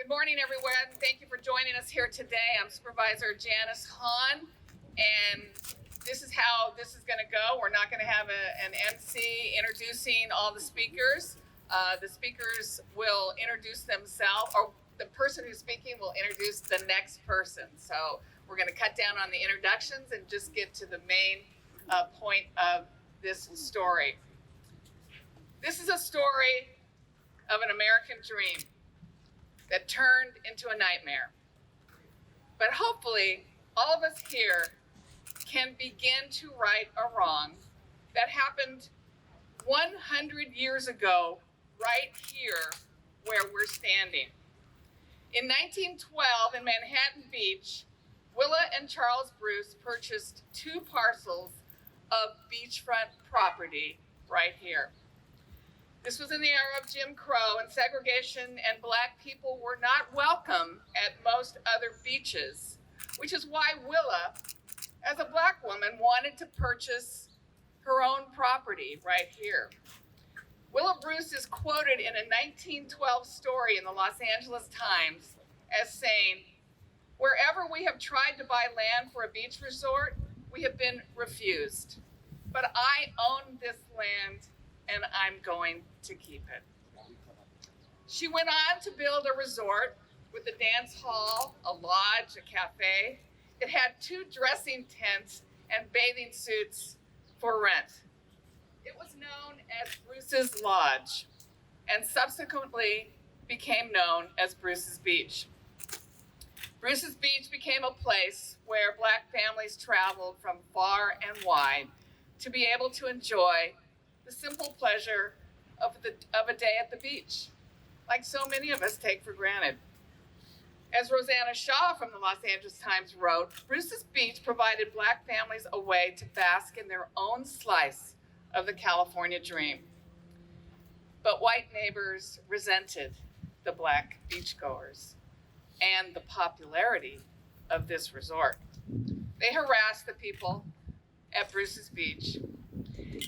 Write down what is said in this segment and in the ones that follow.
Good morning, everyone. Thank you for joining us here today. I'm Supervisor Janice Hahn, and this is how this is going to go. We're not going to have an MC introducing all the speakers. The speakers will introduce themselves, or the person who's speaking will introduce the next person. So we're going to cut down on the introductions and just get to the main point of this story. This is a story of an American dream that turned into a nightmare. But hopefully, all of us here can begin to right a wrong that happened 100 years ago, right here where we're standing. In 1912, in Manhattan Beach, Willa and Charles Bruce purchased 2 parcels of beachfront property right here. This was in the era of Jim Crow and segregation, and Black people were not welcome at most other beaches, which is why Willa, as a Black woman, wanted to purchase her own property right here. Willa Bruce is quoted in a 1912 story in the Los Angeles Times as saying, "Wherever we have tried to buy land for a beach resort, we have been refused. But I own this land and I'm going to keep it." She went on to build a resort with a dance hall, a lodge, a cafe. It had 2 dressing tents and bathing suits for rent. It was known as Bruce's Lodge and subsequently became known as Bruce's Beach. Bruce's Beach became a place where Black families traveled from far and wide to be able to enjoy the simple pleasure of a day at the beach, like so many of us take for granted. As Rosanna Shaw from the Los Angeles Times wrote, Bruce's Beach provided Black families a way to bask in their own slice of the California dream. But white neighbors resented the Black beachgoers and the popularity of this resort. They harassed the people at Bruce's Beach,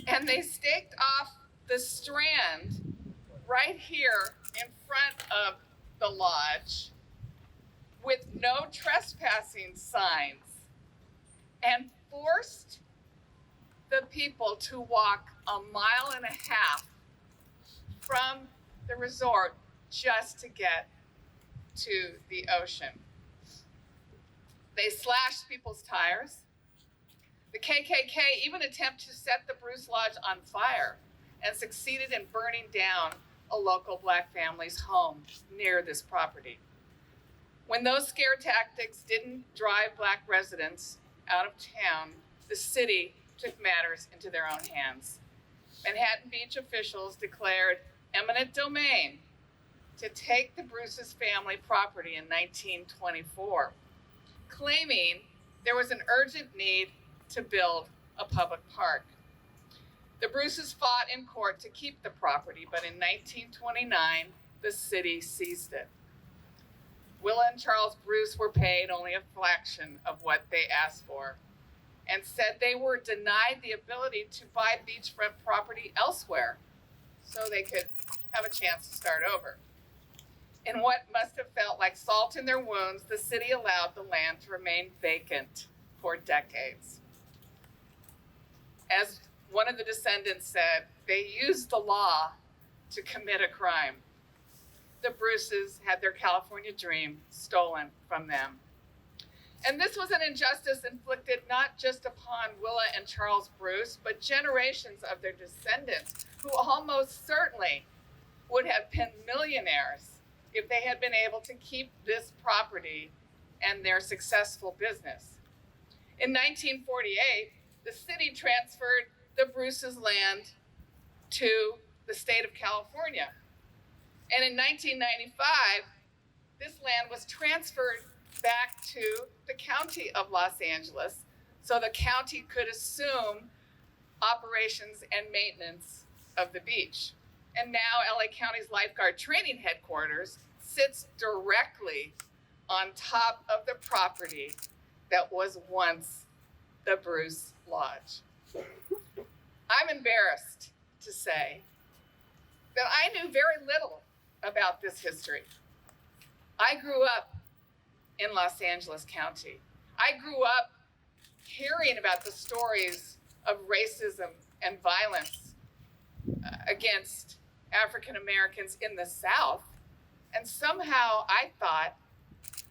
and they staked off the strand right here in front of the lodge with no trespassing signs and forced the people to walk 1.5 miles from the resort just to get to the ocean. They slashed people's tires. The KKK even attempted to set the Bruce Lodge on fire and succeeded in burning down a local Black family's home near this property. When those scare tactics didn't drive Black residents out of town, the city took matters into their own hands. Manhattan Beach officials declared eminent domain to take the Bruce's family property in 1924, claiming there was an urgent need to build a public park. The Bruces fought in court to keep the property, but in 1929, the city seized it. Willa and Charles Bruce were paid only a fraction of what they asked for and said they were denied the ability to buy beachfront property elsewhere so they could have a chance to start over. In what must have felt like salt in their wounds, the city allowed the land to remain vacant for decades. As one of the descendants said, they used the law to commit a crime. The Bruces had their California dream stolen from them. And this was an injustice inflicted not just upon Willa and Charles Bruce, but generations of their descendants who almost certainly would have been millionaires if they had been able to keep this property and their successful business. In 1948, the city transferred the Bruce's land to the state of California. And in 1995, this land was transferred back to the county of Los Angeles so the county could assume operations and maintenance of the beach. And now LA County's lifeguard training headquarters sits directly on top of the property that was once the Bruce Lodge. I'm embarrassed to say that I knew very little about this history. I grew up in Los Angeles County. I grew up hearing about the stories of racism and violence against African Americans in the South. And somehow I thought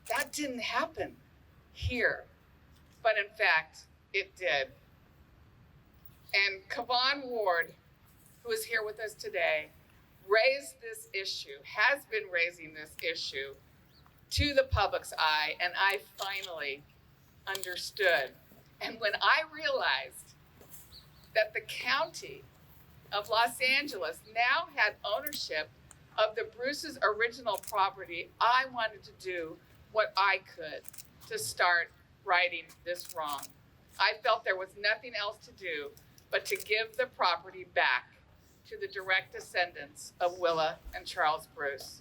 that didn't happen here. But in fact, it did. And Kavon Ward, who is here with us today, raised this issue, has been raising this issue to the public's eye, and I finally understood. And when I realized that the county of Los Angeles now had ownership of the Bruce's original property, I wanted to do what I could to start righting this wrong. I felt there was nothing else to do but to give the property back to the direct descendants of Willa and Charles Bruce.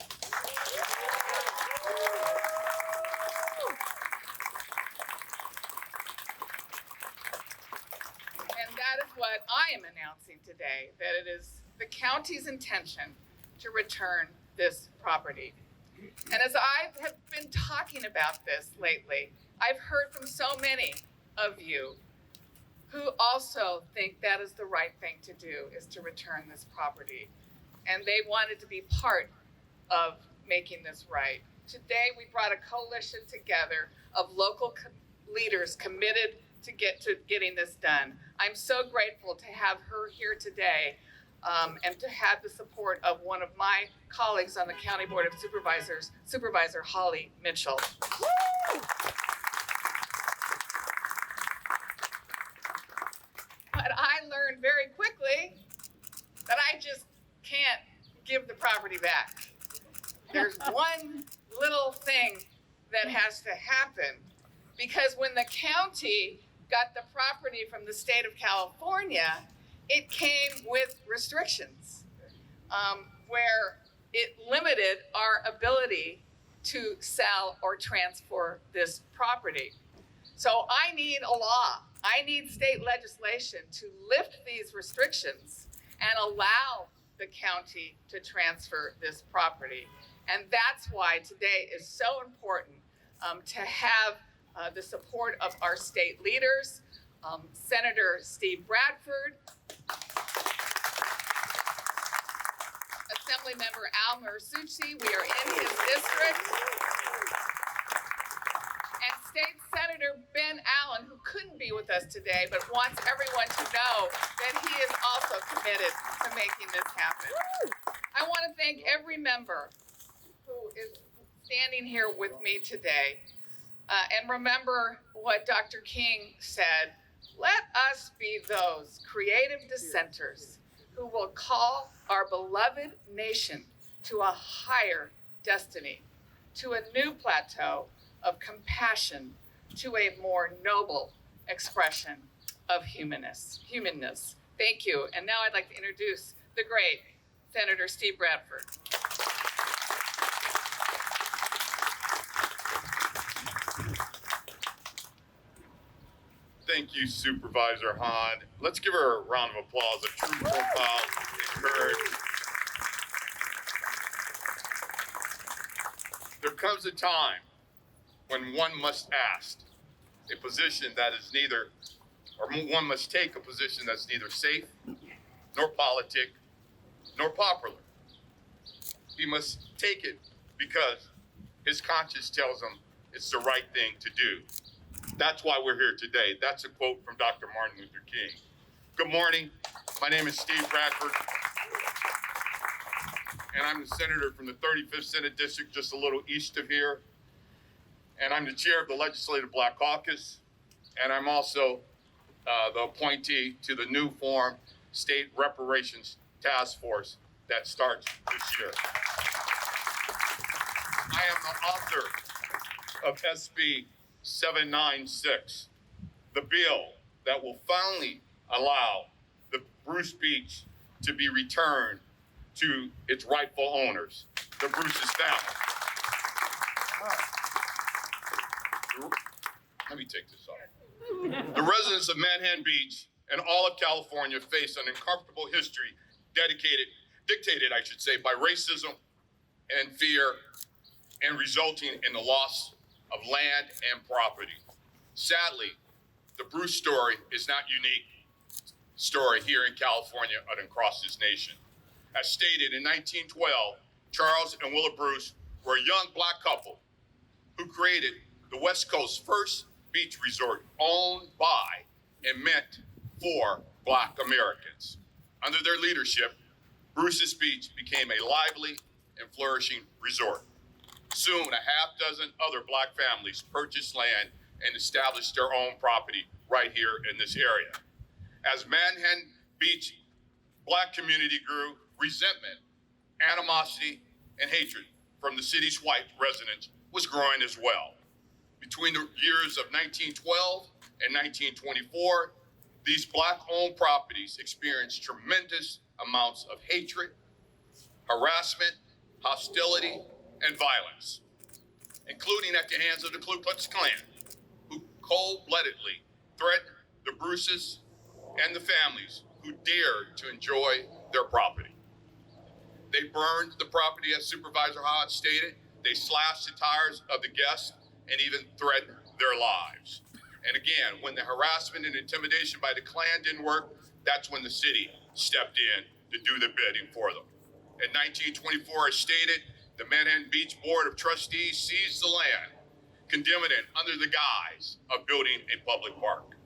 And that is what I am announcing today, that it is the county's intention to return this property. And as I have been talking about this lately, I've heard from so many of you who also think that is the right thing to do, is to return this property. And they wanted to be part of making this right. Today, we brought a coalition together of local leaders committed to getting this done. I'm so grateful to have her here today and to have the support of one of my colleagues on the County Board of Supervisors, Supervisor Holly Mitchell. But I learned very quickly that I just can't give the property back. There's one little thing that has to happen, because when the county got the property from the state of California, it came with restrictions where it limited our ability to sell or transfer this property. So I need a law. I need state legislation to lift these restrictions and allow the county to transfer this property. And that's why today is so important to have the support of our state leaders, Senator Steve Bradford, Assemblymember Al Marsucci, we are in his district, and State Senator Ben Allen, who couldn't be with us today, but wants everyone to know that he is also committed to making this happen. I want to thank every member who is standing here with me today. And remember what Dr. King said, let us be those creative dissenters who will call our beloved nation to a higher destiny, to a new plateau of compassion, to a more noble expression of humanness. Thank you. And now I'd like to introduce the great Senator Steve Bradford. Thank you, Supervisor Hahn. Let's give her a round of applause. A true profile is heard. There comes a time when one must ask a position that is neither, or one must take a position that's neither safe, nor politic, nor popular. He must take it because his conscience tells him it's the right thing to do. That's why we're here today. That's a quote from Dr. Martin Luther King. Good morning. My name is Steve Bradford, and I'm the senator from the 35th Senate District, just a little east of here. And I'm the chair of the Legislative Black Caucus, and I'm also the appointee to the new formed State Reparations Task Force that starts this year. I am the author of SB 796, the bill that will finally allow the Bruce Beach to be returned to its rightful owners, the Bruce's family. Let me take this off. The residents of Manhattan Beach and all of California face an uncomfortable history dictated, by racism and fear and resulting in the loss of land and property. Sadly, the Bruce story is not unique story here in California and across this nation. As stated in 1912, Charles and Willa Bruce were a young black couple who created the West Coast's first beach resort owned by and meant for black Americans. Under their leadership, Bruce's Beach became a lively and flourishing resort. Soon, a half dozen other black families purchased land and established their own property right here in this area. As Manhattan Beach black community grew, resentment, animosity, and hatred from the city's white residents was growing as well. Between the years of 1912 and 1924, these black-owned properties experienced tremendous amounts of hatred, harassment, hostility, and violence, including at the hands of the Ku Klux Klan, who cold-bloodedly threatened the Bruces and the families who dared to enjoy their property. They burned the property, as Supervisor Hodge stated. They slashed the tires of the guests and even threatened their lives. And again, when the harassment and intimidation by the Klan didn't work, that's when the city stepped in to do the bidding for them. In 1924, as stated, the Manhattan Beach Board of Trustees seized the land, condemning it under the guise of building a public park.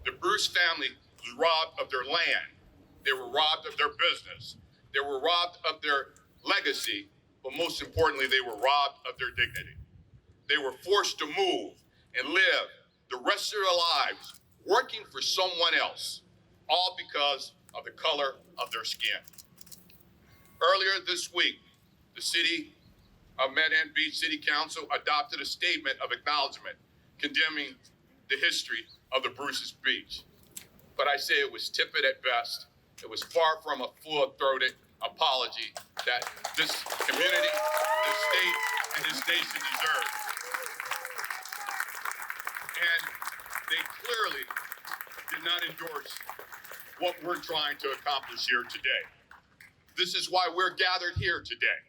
The Bruce family was robbed of their land. They were robbed of their business. They were robbed of their legacy, but most importantly, they were robbed of their dignity. They were forced to move and live the rest of their lives working for someone else, all because of the color of their skin. Earlier this week, the city of Manhattan Beach City Council adopted a statement of acknowledgement condemning the history of the Bruce's Beach. But I say it was tepid at best. It was far from a full-throated apology that this community, this state, and this nation deserves. And they clearly did not endorse what we're trying to accomplish here today. This is why we're gathered here today.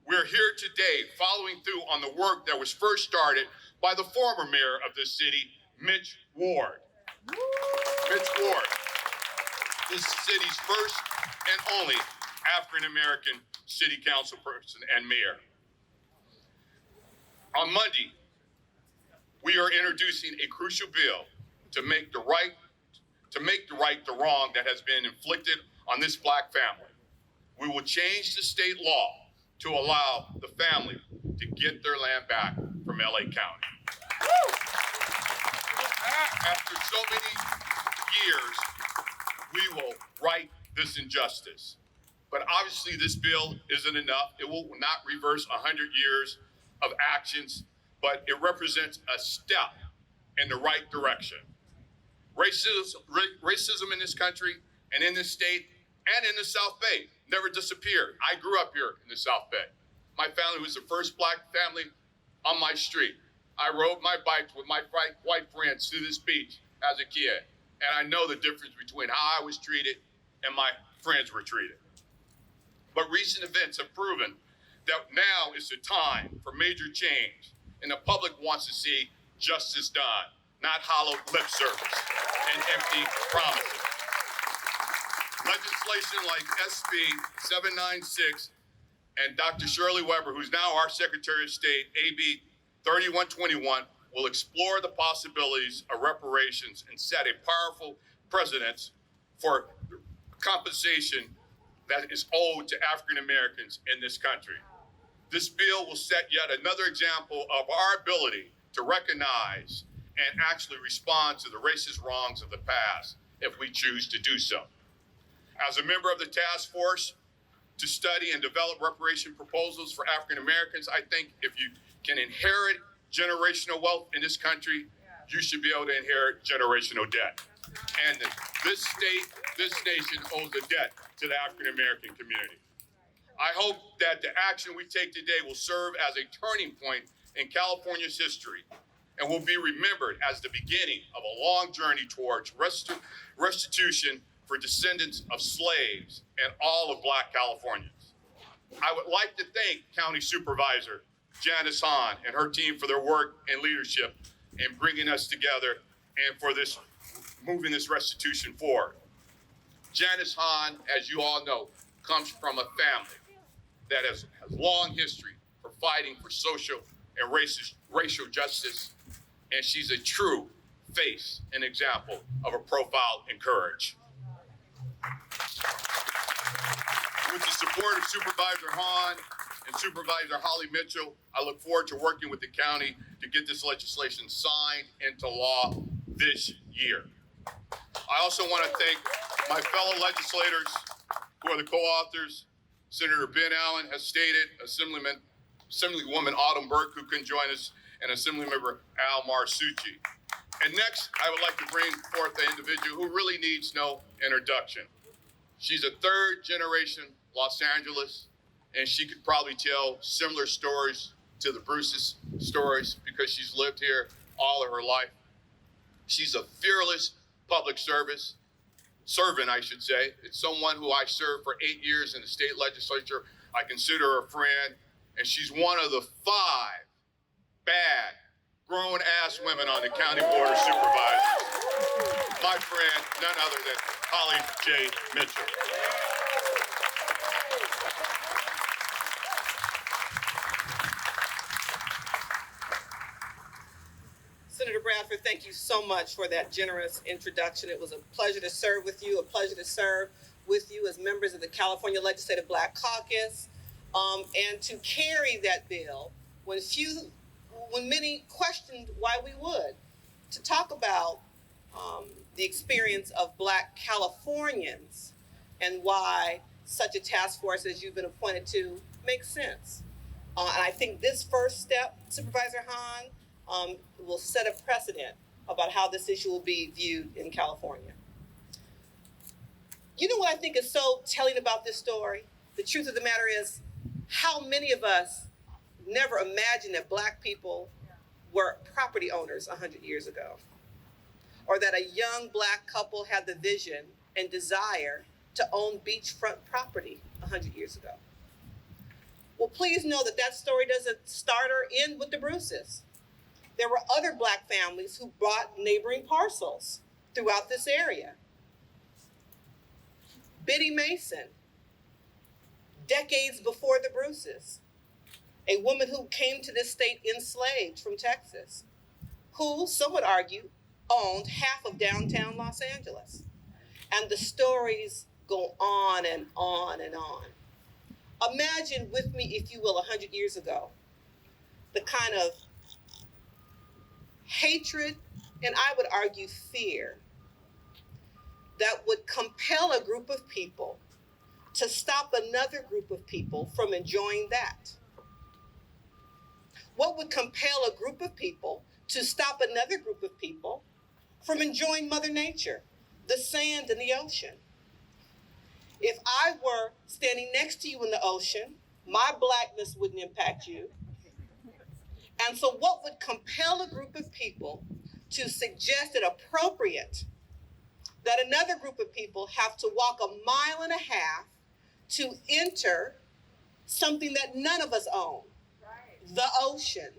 We're here today following through on the work that was first started by the former mayor of this city, Mitch Ward. Mitch Ward, this city's first and only African-American city council person and mayor. On Monday, we are introducing a crucial bill to make the right the wrong that has been inflicted on this black family. We will change the state law to allow the family to get their land back from LA County. After so many years, we will right this injustice. But obviously this bill isn't enough. It will not reverse 100 years of actions, but it represents a step in the right direction. Racism in this country and in this state and in the South Bay never disappeared. I grew up here in the South Bay. My family was the first black family on my street. I rode my bike with my white friends through this beach as a kid, and I know the difference between how I was treated and my friends were treated. But recent events have proven that now is the time for major change, and the public wants to see justice done, not hollow lip service and empty promises. Legislation like SB 796 and Dr. Shirley Weber, who's now our Secretary of State, AB 3121, will explore the possibilities of reparations and set a powerful precedent for compensation that is owed to African Americans in this country. This bill will set yet another example of our ability to recognize and actually respond to the racist wrongs of the past if we choose to do so. As a member of the task force to study and develop reparation proposals for African Americans, I think if you can inherit generational wealth in this country, you should be able to inherit generational debt. And this state, this nation owes a debt to the African American community. I hope that the action we take today will serve as a turning point in California's history and will be remembered as the beginning of a long journey towards restitution for descendants of slaves and all of Black Californians. I would like to thank County Supervisor Janice Hahn and her team for their work and leadership in bringing us together and for this moving this restitution forward. Janice Hahn, as you all know, comes from a family that has long history for fighting for social and racial justice, and she's a true face and example of a profile in courage. With the support of Supervisor Hahn and Supervisor Holly Mitchell, I look forward to working with the county to get this legislation signed into law this year. I also want to thank my fellow legislators who are the co-authors. Senator Ben Allen has stated, Assemblywoman Autumn Burke, who can join us, and Assemblymember Al Marsucci. And next, I would like to bring forth an individual who really needs no introduction. She's a third-generation Los Angeles, and she could probably tell similar stories to the Bruce's stories because she's lived here all of her life. She's a fearless public servant, I should say. It's someone who I served for 8 years in the state legislature. I consider her a friend, and she's one of the 5 bad, grown-ass women on the County Board of Supervisors. My friend, none other than Holly J. Mitchell. Senator Bradford, thank you so much for that generous introduction. It was a pleasure to serve with you, a pleasure to serve with you as members of the California Legislative Black Caucus, and to carry that bill when many questioned why we would, to talk about the experience of Black Californians and why such a task force as you've been appointed to makes sense. And I think this first step, Supervisor Hahn, will set a precedent about how this issue will be viewed in California. You know what I think is so telling about this story? The truth of the matter is, how many of us never imagined that Black people were property owners 100 years ago? Or that a young Black couple had the vision and desire to own beachfront property 100 years ago? Well, please know that that story doesn't start or end with the Bruces. There were other Black families who bought neighboring parcels throughout this area. Biddy Mason, decades before the Bruces, a woman who came to this state enslaved from Texas, who, some would argue, owned half of downtown Los Angeles. And the stories go on and on and on. Imagine with me, if you will, 100 years ago, the kind of hatred, and I would argue fear, that would compel a group of people to stop another group of people from enjoying that. What would compel a group of people to stop another group of people from enjoying Mother Nature, the sand and the ocean? If I were standing next to you in the ocean, my Blackness wouldn't impact you. And so what would compel a group of people to suggest it appropriate that another group of people have to walk 1.5 miles to enter something that none of us own, the ocean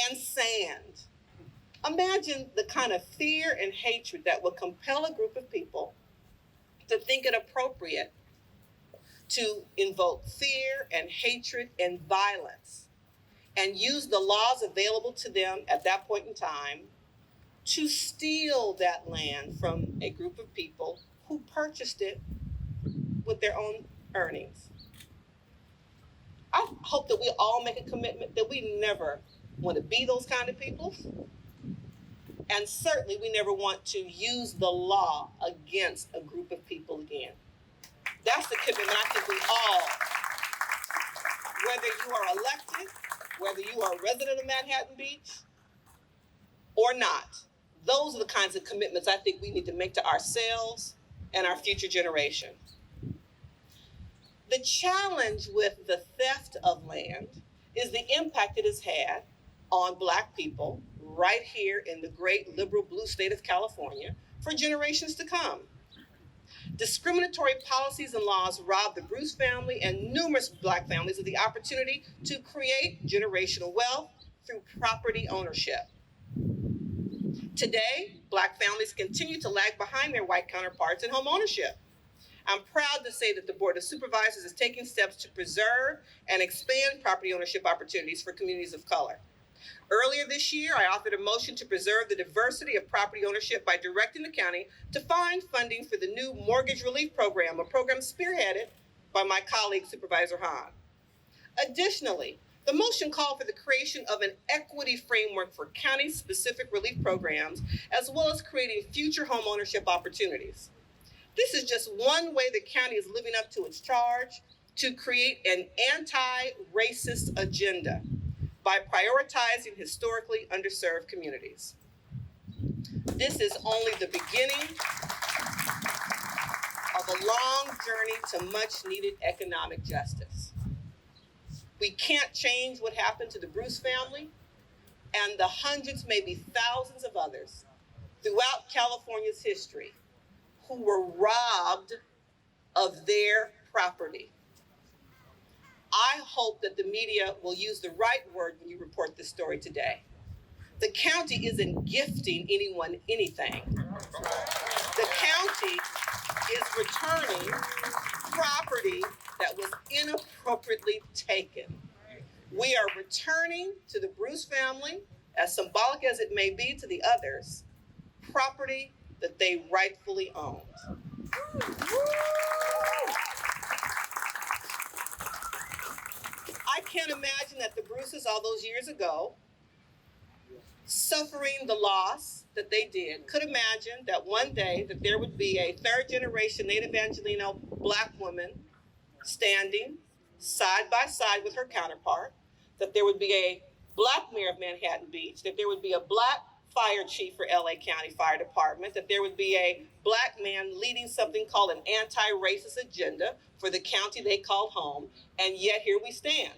and sand? Imagine the kind of fear and hatred that would compel a group of people to think it appropriate to invoke fear and hatred and violence and use the laws available to them at that point in time to steal that land from a group of people who purchased it with their own earnings. I hope that we all make a commitment that we never want to be those kind of people. And certainly we never want to use the law against a group of people again. That's the commitment I think we all, whether you are elected, whether you are a resident of Manhattan Beach or not, those are the kinds of commitments I think we need to make to ourselves and our future generation. The challenge with the theft of land is the impact it has had on Black people right here in the great liberal blue state of California for generations to come. Discriminatory policies and laws rob the Bruce family and numerous Black families of the opportunity to create generational wealth through property ownership. Today, Black families continue to lag behind their white counterparts in home ownership. I'm proud to say that the Board of Supervisors is taking steps to preserve and expand property ownership opportunities for communities of color. Earlier this year, I authored a motion to preserve the diversity of property ownership by directing the county to find funding for the new Mortgage Relief Program, a program spearheaded by my colleague, Supervisor Hahn. Additionally, the motion called for the creation of an equity framework for county-specific relief programs, as well as creating future home ownership opportunities. This is just one way the county is living up to its charge to create an anti-racist agenda by prioritizing historically underserved communities. This is only the beginning of a long journey to much needed economic justice. We can't change what happened to the Bruce family and the hundreds, maybe thousands of others throughout California's history who were robbed of their property. I hope that the media will use the right word when you report this story today. The county isn't gifting anyone anything. The county is returning property that was inappropriately taken. We are returning to the Bruce family, as symbolic as it may be to the others, property that they rightfully owned. I can't imagine that the Bruces all those years ago, suffering the loss that they did, could imagine that one day that there would be a third generation Native Angelino Black woman standing side by side with her counterpart, that there would be a Black mayor of Manhattan Beach, that there would be a Black fire chief for LA County Fire Department, that there would be a Black man leading something called an anti-racist agenda for the county they called home, and yet here we stand.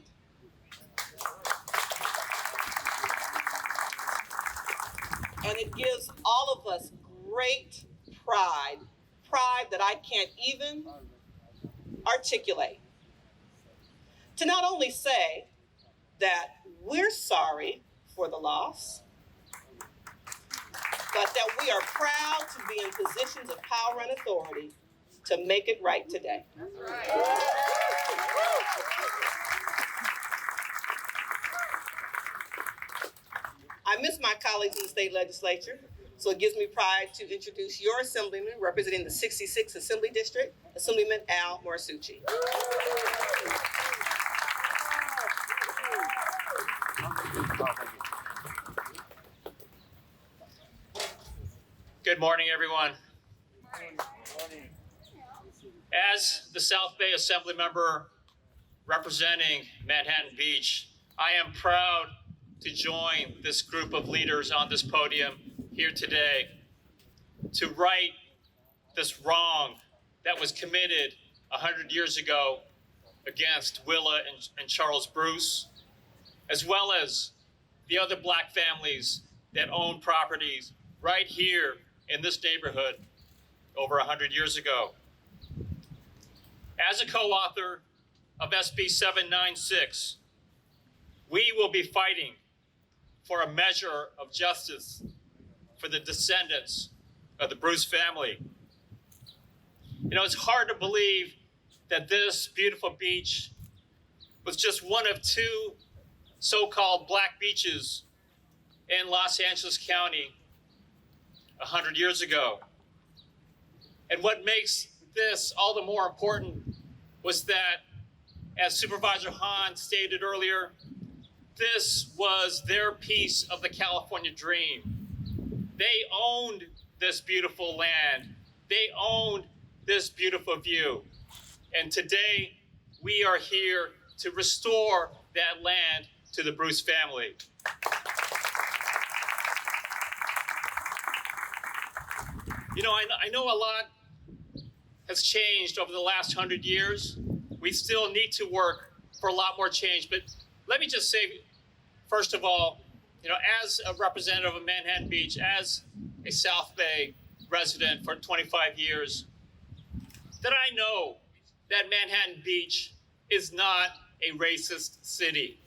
And it gives all of us great pride that I can't even articulate. To not only say that we're sorry for the loss, but that we are proud to be in positions of power and authority to make it right today. That's right. I miss my colleagues in the state legislature, so it gives me pride to introduce your assemblyman representing the 66th Assembly District, Assemblyman Al Morisucci. Good morning, everyone. As the South Bay Assembly member representing Manhattan Beach, I am proud to join this group of leaders on this podium here today to right this wrong that was committed 100 years ago against Willa and Charles Bruce, as well as the other Black families that own properties right here in this neighborhood over 100 years ago. As a co-author of SB 796, we will be fighting for a measure of justice for the descendants of the Bruce family. You know, it's hard to believe that this beautiful beach was just one of two so-called Black beaches in Los Angeles County 100 years ago. And what makes this all the more important was that, as Supervisor Hahn stated earlier, this was their piece of the California dream. They owned this beautiful land. They owned this beautiful view. And today, we are here to restore that land to the Bruce family. You know, I know a lot has changed over the last 100 years. We still need to work for a lot more change, but let me just say, first of all, you know, as a representative of Manhattan Beach, as a South Bay resident for 25 years, that I know that Manhattan Beach is not a racist city.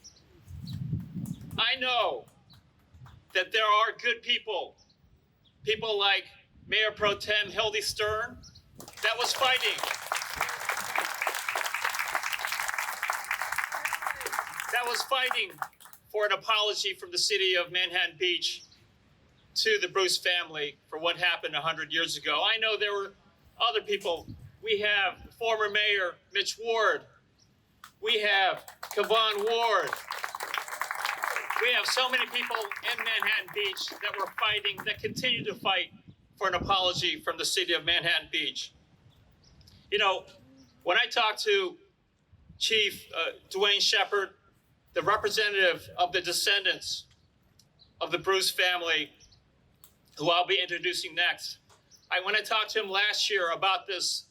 I know that there are good people like Mayor Pro Tem Hildy Stern, that was fighting for an apology from the city of Manhattan Beach to the Bruce family for what happened 100 years ago. I know there were other people. We have former Mayor Mitch Ward. We have Kevon Ward. We have so many people in Manhattan Beach that were fighting, that continue to fight for an apology from the city of Manhattan Beach. You know, when I talked to Chief Dwayne Shepard, the representative of the descendants of the Bruce family, who I'll be introducing next, when I talked to him last year about this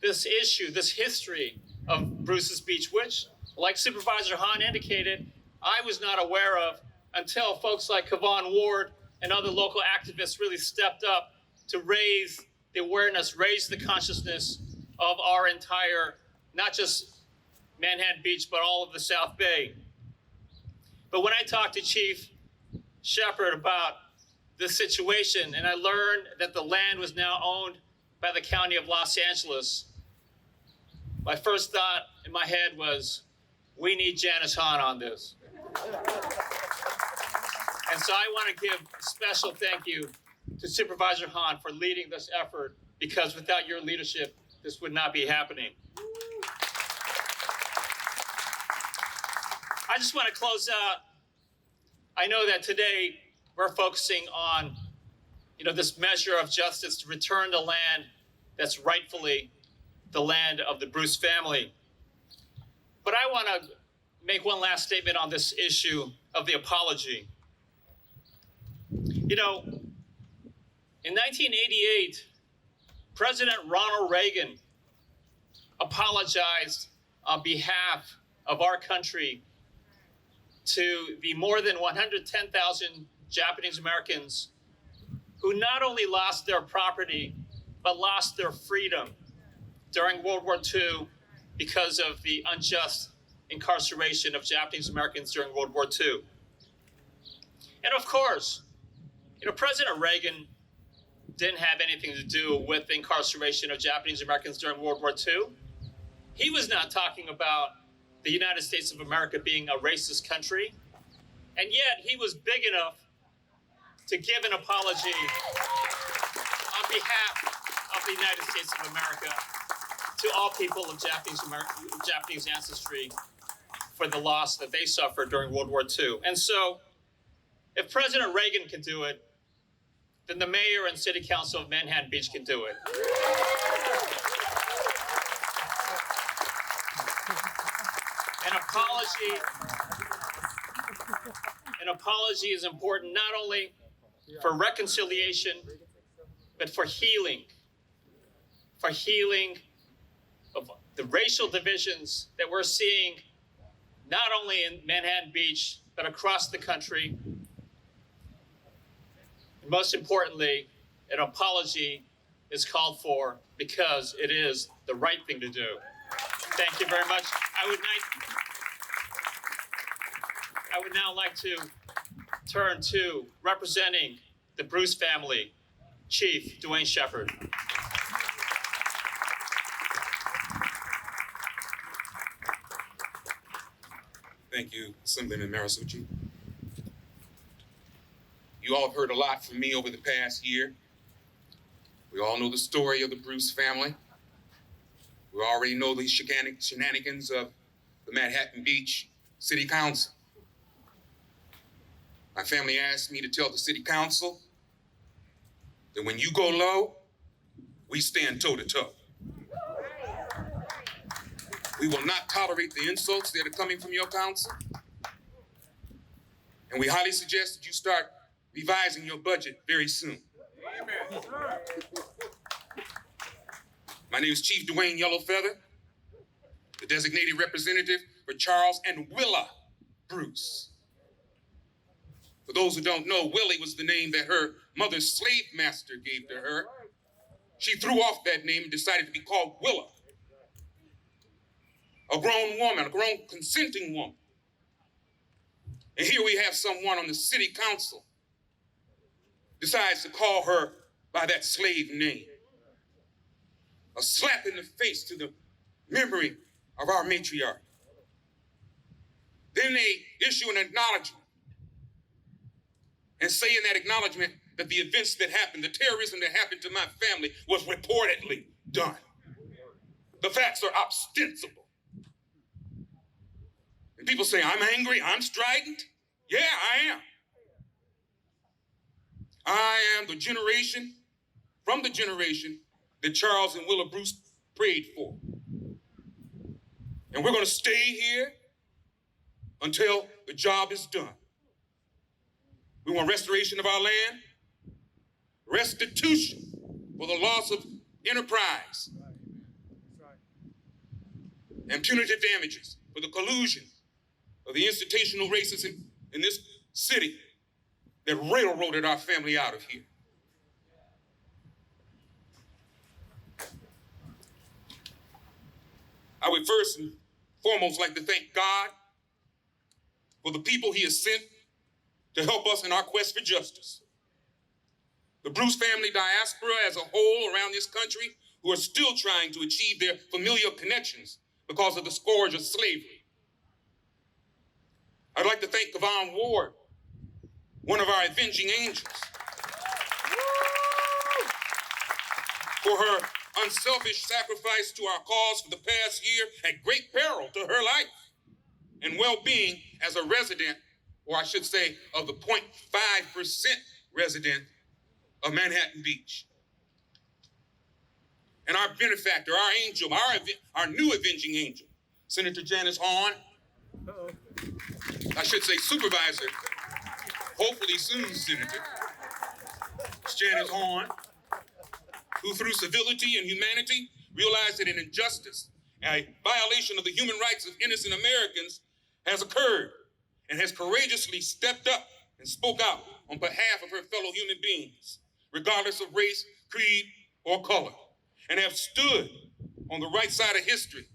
issue, this history of Bruce's Beach, which, like Supervisor Hahn indicated, I was not aware of until folks like Kevon Ward and other local activists really stepped up to raise the awareness, raise the consciousness of our entire, not just Manhattan Beach, but all of the South Bay. But when I talked to Chief Shepard about this situation, and I learned that the land was now owned by the County of Los Angeles, my first thought in my head was, we need Janice Hahn on this. And so I want to give a special thank you to Supervisor Hahn for leading this effort, because without your leadership, this would not be happening. I just want to close out. I know that today we're focusing on, this measure of justice to return the land that's rightfully the land of the Bruce family. But I want to make one last statement on this issue of the apology. In 1988, President Ronald Reagan apologized on behalf of our country to the more than 110,000 Japanese Americans who not only lost their property, but lost their freedom during World War II because of the unjust incarceration of Japanese Americans during World War II. And of course, President Reagan didn't have anything to do with the incarceration of Japanese Americans during World War II. He was not talking about the United States of America being a racist country. And yet he was big enough to give an apology on behalf of the United States of America to all people of Japanese ancestry for the loss that they suffered during World War II. And so, if President Reagan can do it, then the mayor and city council of Manhattan Beach can do it. An apology is important not only for reconciliation, but for healing of the racial divisions that we're seeing not only in Manhattan Beach, but across the country. And most importantly, an apology is called for because it is the right thing to do. Thank you very much. I would now like to turn to representing the Bruce family, Chief Dwayne Shepard. Thank you, Assemblyman Marisucci. You all have heard a lot from me over the past year. We all know the story of the Bruce family. We already know the shenanigans of the Manhattan Beach City Council. My family asked me to tell the City Council that when you go low, we stand toe-to-toe. We will not tolerate the insults that are coming from your council. And we highly suggest that you start revising your budget very soon. Amen. My name is Chief Dwayne Yellowfeather, the designated representative for Charles and Willa Bruce. For those who don't know, Willie was the name that her mother's slave master gave to her She threw off that name and decided to be called Willa. A grown woman, a grown consenting woman. And here we have someone on the city council decides to call her by that slave name. A slap in the face to the memory of our matriarch. Then they issue an acknowledgement and say in that acknowledgement that the events that happened, the terrorism that happened to my family was reportedly done. The facts are ostensible. And people say, I'm angry, I'm strident. Yeah, I am. I am the generation that Charles and Willa Bruce prayed for. And we're going to stay here until the job is done. We want restoration of our land, restitution for the loss of enterprise, and punitive damages for the collusion of the institutional racism in this city that railroaded our family out of here. I would first and foremost like to thank God for the people he has sent to help us in our quest for justice. The Bruce family diaspora as a whole around this country who are still trying to achieve their familial connections because of the scourge of slavery. I'd like to thank Yvonne Ward, one of our avenging angels, for her unselfish sacrifice to our cause for the past year at great peril to her life and well-being as a resident, or I should say of the 0.5% resident of Manhattan Beach. And our benefactor, our angel, our new avenging angel, Senator Janice Hahn, I should say supervisor, hopefully soon Senator, Janice Hahn, who through civility and humanity realized that an injustice, a violation of the human rights of innocent Americans has occurred and has courageously stepped up and spoke out on behalf of her fellow human beings, regardless of race, creed, or color, and have stood on the right side of history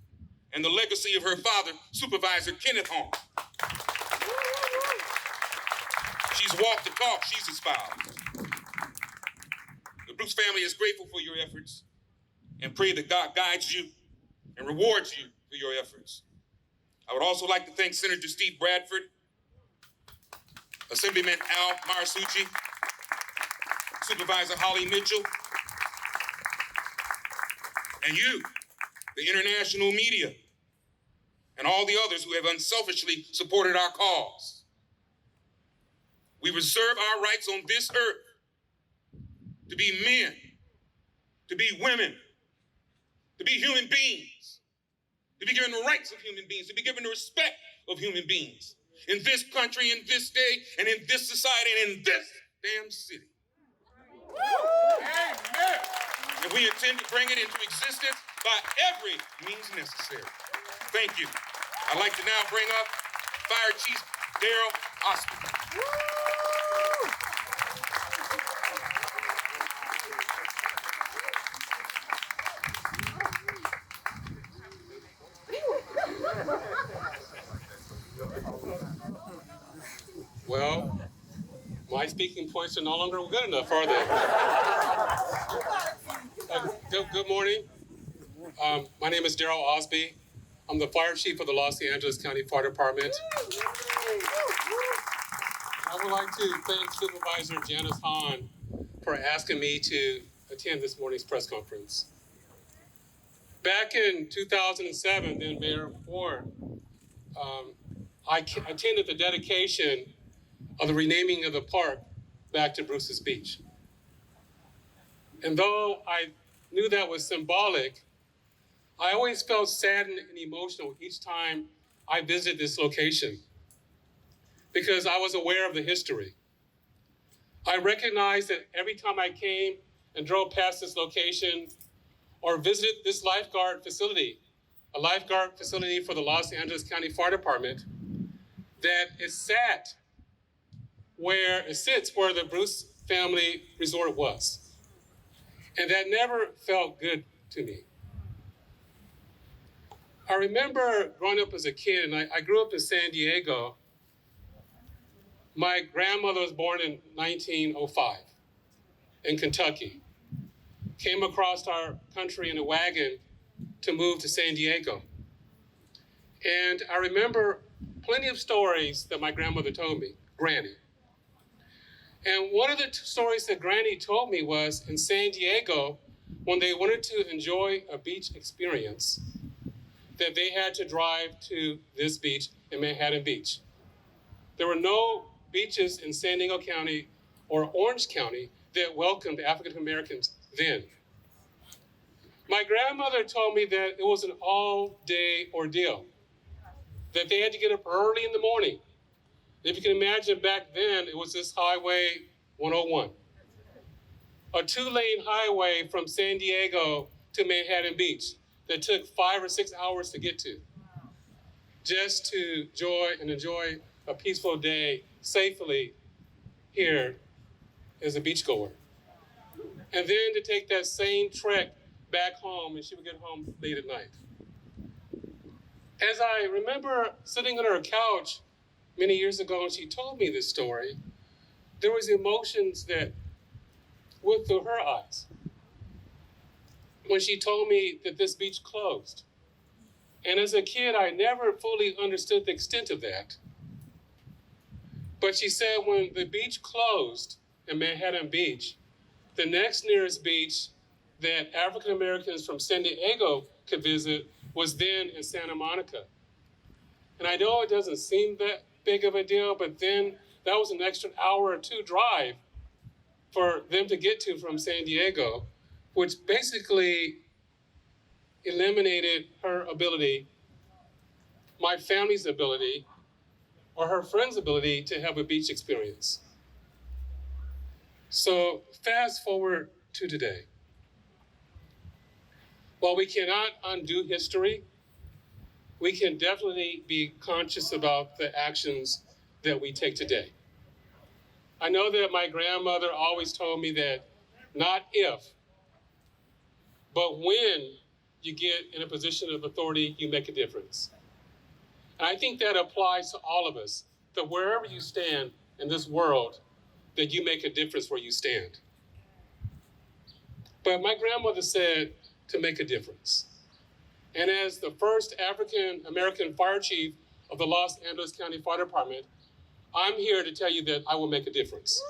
and the legacy of her father, Supervisor Kenneth Hahn. She's walked the talk she's espoused. The Bruce family is grateful for your efforts and pray that God guides you and rewards you for your efforts. I would also like to thank Senator Steve Bradford, Assemblyman Al Marsucci, Supervisor Holly Mitchell, and you, the international media, and all the others who have unselfishly supported our cause. We reserve our rights on this earth to be men, to be women, to be human beings, to be given the rights of human beings, to be given the respect of human beings in this country, in this day, and in this society, and in this damn city. Amen. And we intend to bring it into existence by every means necessary. Thank you. I'd like to now bring up Fire Chief Daryl Osby. Well, my speaking points are no longer good enough, are they? Good morning. My name is Daryl Osby. I'm the fire chief of the Los Angeles County Fire Department. I would like to thank Supervisor Janice Hahn for asking me to attend this morning's press conference. Back in 2007, then Mayor Ward, I attended the dedication of the renaming of the park back to Bruce's Beach. And though I knew that was symbolic, I always felt saddened and emotional each time I visited this location because I was aware of the history. I recognized that every time I came and drove past this location or visited this lifeguard facility, a lifeguard facility for the Los Angeles County Fire Department, that it sits where the Bruce family resort was. And that never felt good to me. I remember growing up as a kid, and I grew up in San Diego. My grandmother was born in 1905 in Kentucky. Came across our country in a wagon to move to San Diego. And I remember plenty of stories that my grandmother told me, Granny. And one of the stories that Granny told me was in San Diego, when they wanted to enjoy a beach experience, that they had to drive to this beach in Manhattan Beach. There were no beaches in San Diego County or Orange County that welcomed African Americans then. My grandmother told me that it was an all-day ordeal, that they had to get up early in the morning. If you can imagine, back then, it was this Highway 101, a two-lane highway from San Diego to Manhattan Beach that took 5 or 6 hours to get to, just to enjoy a peaceful day safely here as a beachgoer. And then to take that same trek back home, and she would get home late at night. As I remember sitting on her couch many years ago and she told me this story, there was emotions that went through her eyes when she told me that this beach closed. And as a kid, I never fully understood the extent of that. But she said when the beach closed in Manhattan Beach, the next nearest beach that African Americans from San Diego could visit was then in Santa Monica. And I know it doesn't seem that big of a deal, but then that was an extra hour or two drive for them to get to from San Diego, which basically eliminated her ability, my family's ability, or her friend's ability to have a beach experience. So fast forward to today. While we cannot undo history, we can definitely be conscious about the actions that we take today. I know that my grandmother always told me that not if, but when you get in a position of authority, you make a difference. And I think that applies to all of us, that wherever you stand in this world, that you make a difference where you stand. But my grandmother said to make a difference. And as the first African American fire chief of the Los Angeles County Fire Department, I'm here to tell you that I will make a difference.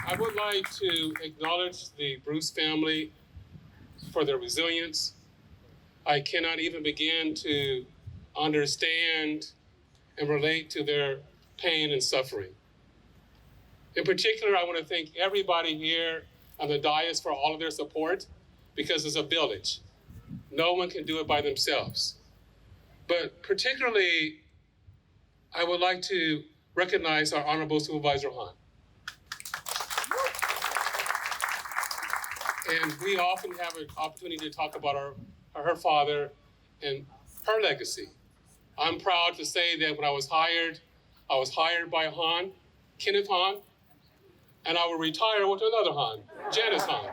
I would like to acknowledge the Bruce family for their resilience. I cannot even begin to understand and relate to their pain and suffering. In particular, I want to thank everybody here on the dais for all of their support, because it's a village. No one can do it by themselves. But particularly, I would like to recognize our Honorable Supervisor Hahn. And we often have an opportunity to talk about her father and her legacy. I'm proud to say that when I was hired by Hahn, Kenneth Hahn, and I will retire with another Hahn, Janice Hahn.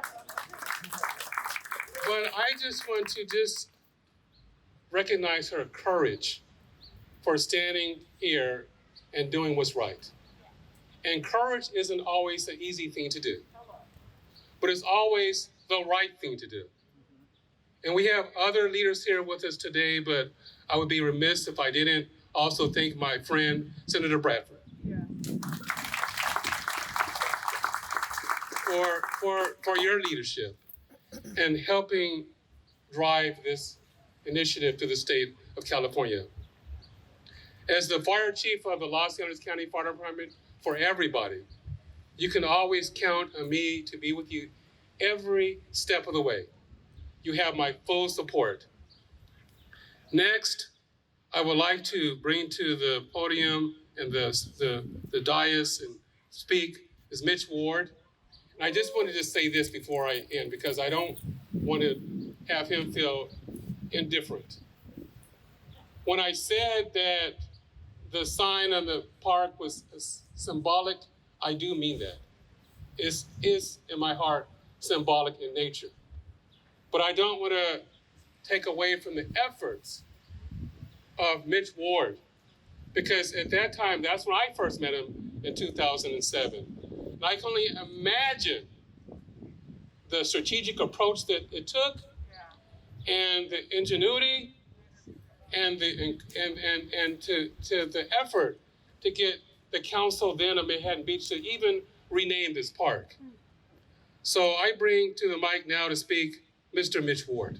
But I just want to recognize her courage for standing here and doing what's right. And courage isn't always an easy thing to do, but it's always the right thing to do. And we have other leaders here with us today, but I would be remiss if I didn't also thank my friend, Senator Bradford. For your leadership and helping drive this initiative to the state of California. As the fire chief of the Los Angeles County Fire Department, for everybody, you can always count on me to be with you every step of the way. You have my full support. Next, I would like to bring to the podium and the dais and speak is Mitch Ward. And I just wanted to say this before I end, because I don't want to have him feel indifferent. When I said that the sign on the park was symbolic I do mean that. It is, in my heart, symbolic in nature. But I don't want to take away from the efforts of Mitch Ward, because at that time, that's when I first met him in 2007. And I can only imagine the strategic approach that it took, and the ingenuity, and the effort to get the council then of Manhattan Beach to even rename this park. So I bring to the mic now to speak Mr. Mitch Ward.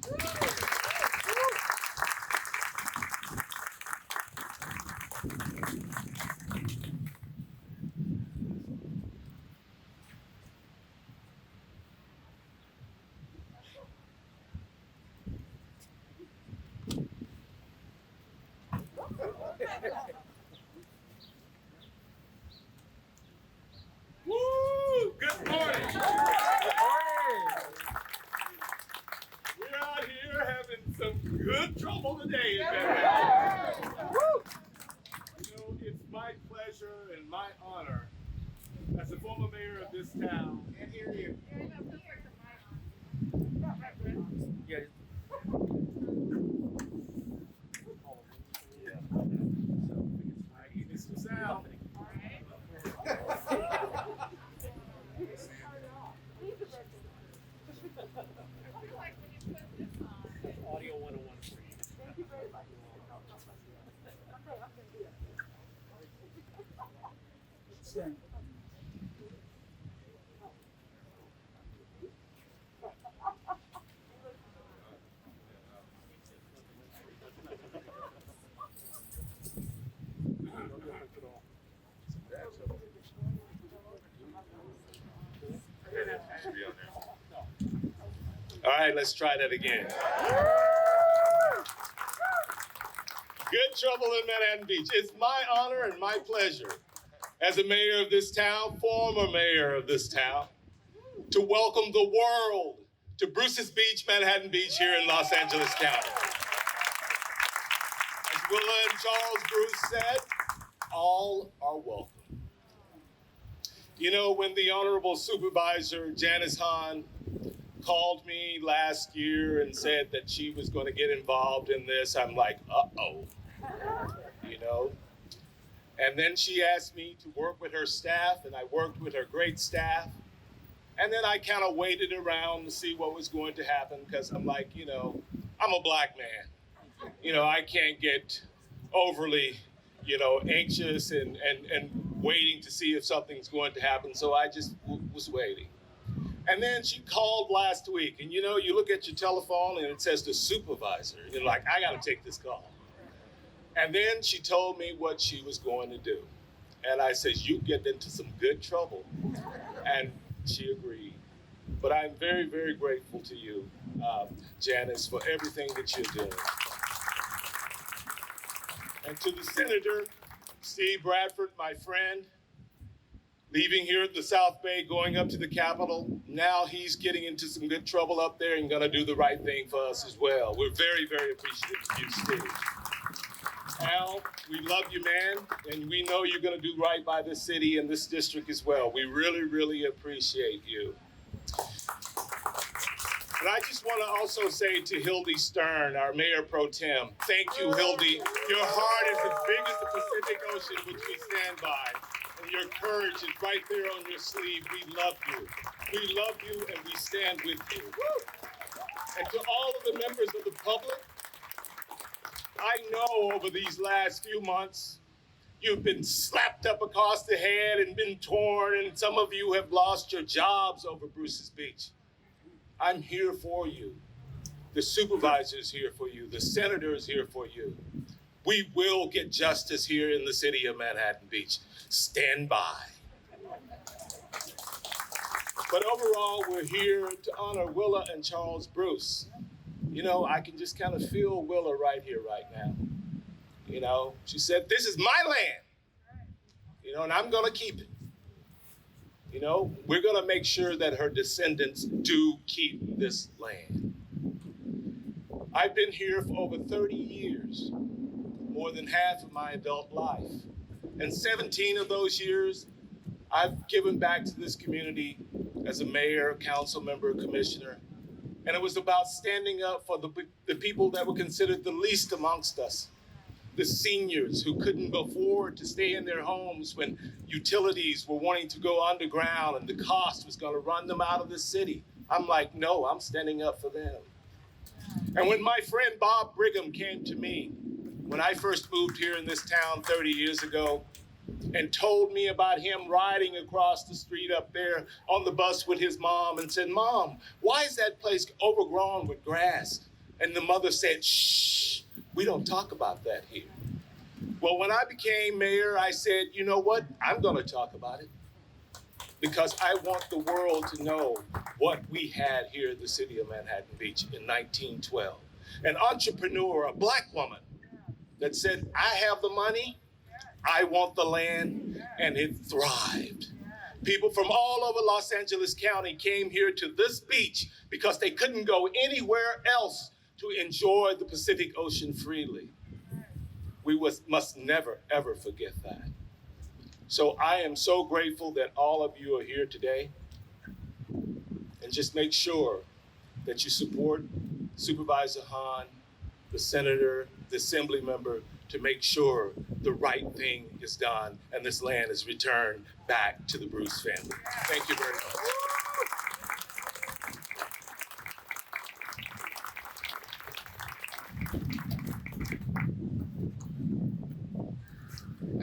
Woo! Good morning. We're out here having some good trouble today in Manhattan. You know, it's my pleasure and my honor as the former mayor of this town. And here you. Yeah. I need this some sound. Audio 101 for you. All right, let's try that again. Good trouble in Manhattan Beach. It's my honor and my pleasure as the mayor of this town, former mayor of this town, to welcome the world to Bruce's Beach, Manhattan Beach here in Los Angeles County. As Willa and Charles Bruce said, all are welcome. You know, when the Honorable Supervisor Janice Hahn called me last year and said that she was going to get involved in this, I'm like, uh-oh, you know? And then she asked me to work with her staff, and I worked with her great staff. And then I kind of waited around to see what was going to happen, because I'm like, you know, I'm a black man. You know, I can't get overly, you know, anxious and waiting to see if something's going to happen. So I just was waiting. And then she called last week, and you know, you look at your telephone and it says the supervisor, and you're like, I gotta take this call. And then she told me what she was going to do. And I said, you get into some good trouble. And she agreed. But I'm very, very grateful to you, Janice, for everything that you're doing. And to the Senator, Steve Bradford, my friend, leaving here at the South Bay, going up to the Capitol. Now he's getting into some good trouble up there and gonna do the right thing for us as well. We're very, very appreciative of you, Steve. Al, we love you, man, and we know you're gonna do right by this city and this district as well. We really, really appreciate you. And I just want to also say to Hildy Stern, our Mayor Pro Tem, thank you, Hildy. Your heart is as big as the Pacific Ocean, which we stand by. And your courage is right there on your sleeve. We love you. We love you and we stand with you. And to all of the members of the public, I know over these last few months, you've been slapped up across the head and been torn, and some of you have lost your jobs over Bruce's Beach. I'm here for you. The supervisor's here for you. The senator's here for you. We will get justice here in the city of Manhattan Beach. Stand by. But overall, we're here to honor Willa and Charles Bruce. You know, I can just kind of feel Willa right here, right now. You know, she said, this is my land. You know, and I'm gonna keep it. You know, we're gonna make sure that her descendants do keep this land. I've been here for over 30 years, more than half of my adult life. And 17 of those years, I've given back to this community as a mayor, council member, commissioner, and it was about standing up for the people that were considered the least amongst us. The seniors who couldn't afford to stay in their homes when utilities were wanting to go underground and the cost was going to run them out of the city. I'm like, no, I'm standing up for them. And when my friend Bob Brigham came to me when I first moved here in this town 30 years ago and told me about him riding across the street up there on the bus with his mom and said, Mom, why is that place overgrown with grass? And the mother said, shh, we don't talk about that here. Well, when I became mayor, I said, you know what? I'm going to talk about it because I want the world to know what we had here in the city of Manhattan Beach in 1912. An entrepreneur, a black woman that said, I have the money, I want the land, and it thrived. People from all over Los Angeles County came here to this beach because they couldn't go anywhere else to enjoy the Pacific Ocean freely. We must never, ever forget that. So I am so grateful that all of you are here today. And just make sure that you support Supervisor Hahn, the senator, the assembly member, to make sure the right thing is done and this land is returned back to the Bruce family. Thank you very much.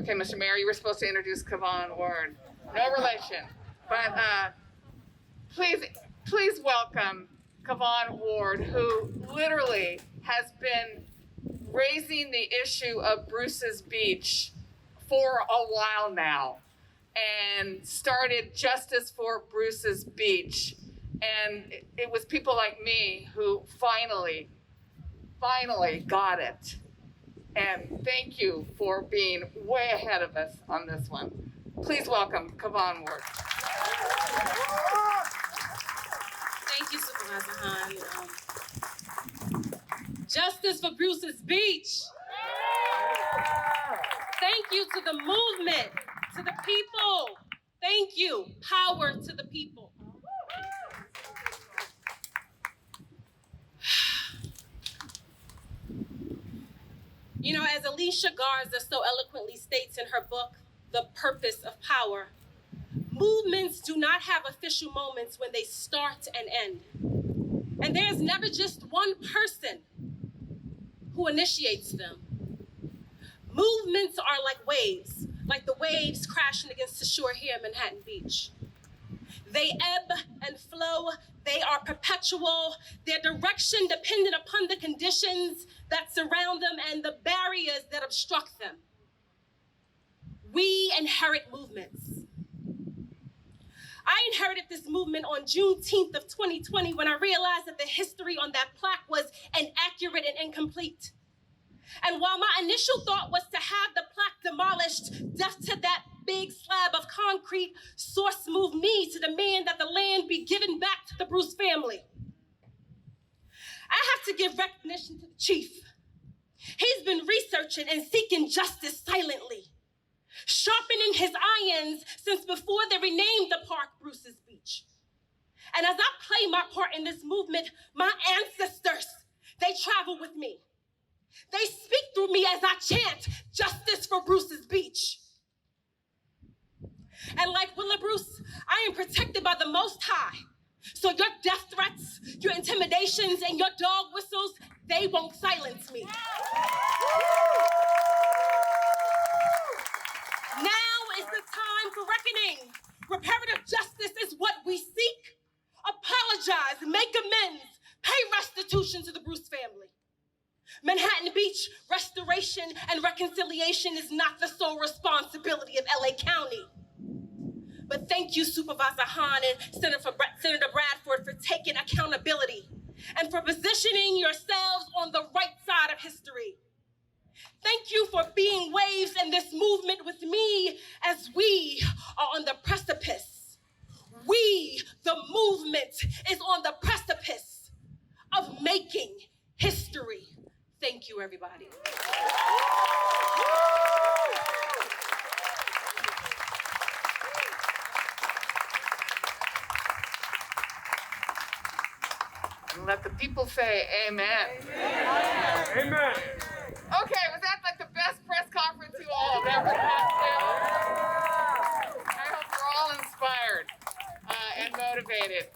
Okay, Mr. Mayor, you were supposed to introduce Kavon Ward. No relation. But please welcome Kavon Ward, who literally has been raising the issue of Bruce's Beach for a while now and started Justice for Bruce's Beach. And it was people like me who finally got it. And thank you for being way ahead of us on this one. Please welcome Kavon Ward. Thank you, Supervisor Hahn. Justice for Bruce's Beach. Thank you to the movement, to the people. Thank you. Power to the people. You know, as Alicia Garza so eloquently states in her book, The Purpose of Power, movements do not have official moments when they start and end. And there's never just one person who initiates them. Movements are like waves, like the waves crashing against the shore here in Manhattan Beach. They ebb and flow. They are perpetual. Their direction dependent upon the conditions that surround them and the barriers that obstruct them. We inherit movements. I inherited this movement on Juneteenth of 2020 when I realized that the history on that plaque was inaccurate and incomplete. And while my initial thought was to have the plaque demolished, just to that big slab of concrete, Source moved me to demand that the land be given back to the Bruce family. I have to give recognition to the chief. He's been researching and seeking justice silently, sharpening his irons since before they renamed the park Bruce's Beach. And as I play my part in this movement, my ancestors, they travel with me. They speak through me as I chant justice for Bruce's Beach. And like Willa Bruce, I am protected by the Most High. So your death threats, your intimidations, and your dog whistles, they won't silence me. Now is the time for reckoning. Reparative justice is what we seek. Apologize, make amends, pay restitution to the Bruce family. Manhattan Beach restoration and reconciliation is not the sole responsibility of LA County. But thank you, Supervisor Hahn and Senator Bradford, for taking accountability and for positioning yourselves on the right side of history. Thank you for being waves in this movement with me as we are on the precipice. We, the movement, is on the precipice of making history. Thank you, everybody. And let the people say amen. Amen. Okay, was that like the best press conference you all have ever had? I hope you're all inspired and motivated.